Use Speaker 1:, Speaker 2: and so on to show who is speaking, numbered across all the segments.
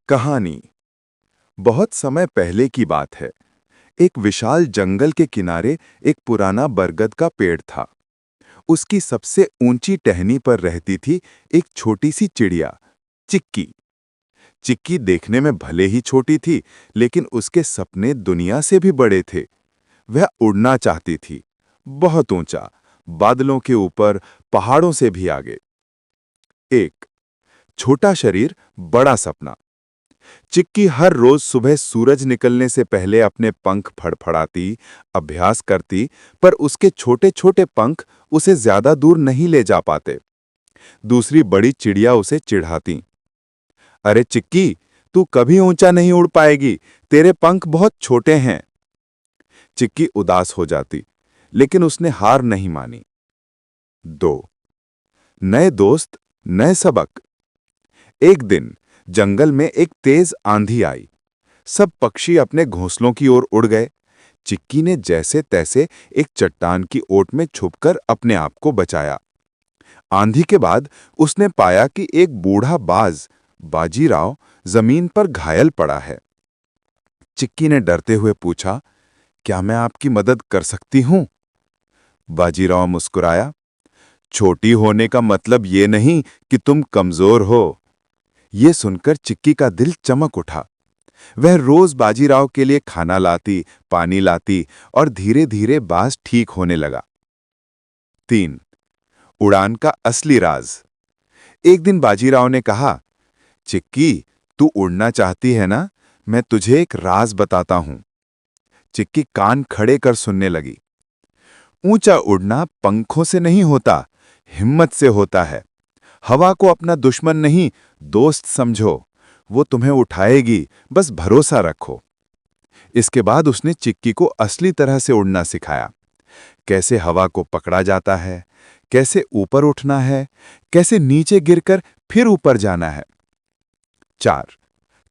Speaker 1: कहानी। बहुत समय पहले की बात है। एक विशाल जंगल के किनारे एक पुराना बरगद का पेड़ था। उसकी सबसे ऊंची टहनी पर रहती थी एक छोटी सी चिड़िया, चिक्की। चिक्की देखने में भले ही छोटी थी, लेकिन उसके सपने दुनिया से भी बड़े थे। वह उड़ना चाहती थी, बहुत ऊंचा, बादलों के ऊपर, पहाड़ों से भी आगे। एक छोटा शरीर, बड़ा सपना। चिक्की हर रोज सुबह सूरज निकलने से पहले अपने पंख फड़फड़ाती, अभ्यास करती, पर उसके छोटे छोटे पंख उसे ज्यादा दूर नहीं ले जा पाते। दूसरी बड़ी चिड़िया उसे चिढ़ाती, अरे चिक्की, तू कभी ऊंचा नहीं उड़ पाएगी, तेरे पंख बहुत छोटे हैं। चिक्की उदास हो जाती, लेकिन उसने हार नहीं मानी। दो नए दोस्त, नए सबक। एक दिन जंगल में एक तेज आंधी आई। सब पक्षी अपने घोंसलों की ओर उड़ गए। चिक्की ने जैसे तैसे एक चट्टान की ओट में छुपकर अपने आप को बचाया। आंधी के बाद उसने पाया कि एक बूढ़ा बाज, बाजीराव, जमीन पर घायल पड़ा है। चिक्की ने डरते हुए पूछा, क्या मैं आपकी मदद कर सकती हूं? बाजीराव मुस्कुराया, छोटी होने का मतलब ये नहीं कि तुम कमजोर हो। ये सुनकर चिक्की का दिल चमक उठा। वह रोज बाजीराव के लिए खाना लाती, पानी लाती और धीरे धीरे बाज ठीक होने लगा। 3 उड़ान का असली राज। एक दिन बाजीराव ने कहा, चिक्की, तू उड़ना चाहती है ना? मैं तुझे एक राज बताता हूं। चिक्की कान खड़े कर सुनने लगी। ऊंचा उड़ना पंखों से नहीं होता, हिम्मत से होता है। हवा को अपना दुश्मन नहीं, दोस्त समझो। वो तुम्हें उठाएगी, बस भरोसा रखो। इसके बाद उसने चिक्की को असली तरह से उड़ना सिखाया। कैसे हवा को पकड़ा जाता है, कैसे ऊपर उठना है, कैसे नीचे गिरकर फिर ऊपर जाना है। 4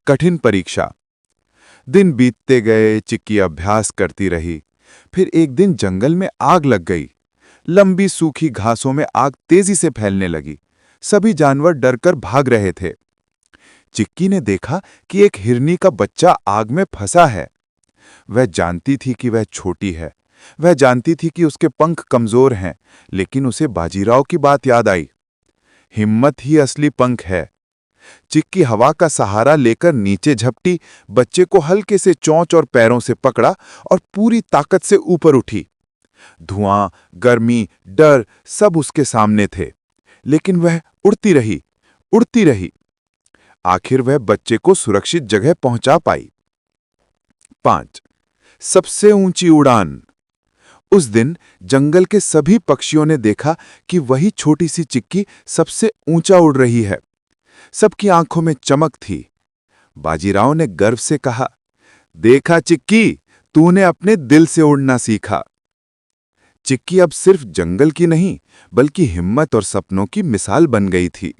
Speaker 1: कठिन परीक्षा। दिन बीतते गए, चिक्की अभ्यास करती रही। फिर एक दिन जंगल में आग लग गई। लंबी सूखी घासों में आग तेजी से फैलने लगी। सभी जानवर डरकर भाग रहे थे। चिक्की ने देखा कि एक हिरनी का बच्चा आग में फंसा है। वह जानती थी कि वह छोटी है, वह जानती थी कि उसके पंख कमजोर हैं, लेकिन उसे बाजीराव की बात याद आई। हिम्मत ही असली पंख है। चिक्की हवा का सहारा लेकर नीचे झपटी, बच्चे को हल्के से चोंच और पैरों से पकड़ा और पूरी ताकत से ऊपर उठी। धुआं, गर्मी, डर सब उसके सामने थे, लेकिन वह उड़ती रही, उड़ती रही। आखिर वह बच्चे को सुरक्षित जगह पहुंचा पाई। 5 सबसे ऊंची उड़ान। उस दिन जंगल के सभी पक्षियों ने देखा कि वही छोटी सी चिक्की सबसे ऊंचा उड़ रही है। सबकी आंखों में चमक थी। बाजीराव ने गर्व से कहा, देखा चिक्की, तूने अपने दिल से उड़ना सीखा। चिक्की अब सिर्फ जंगल की नहीं, बल्कि हिम्मत और सपनों की मिसाल बन गई थी।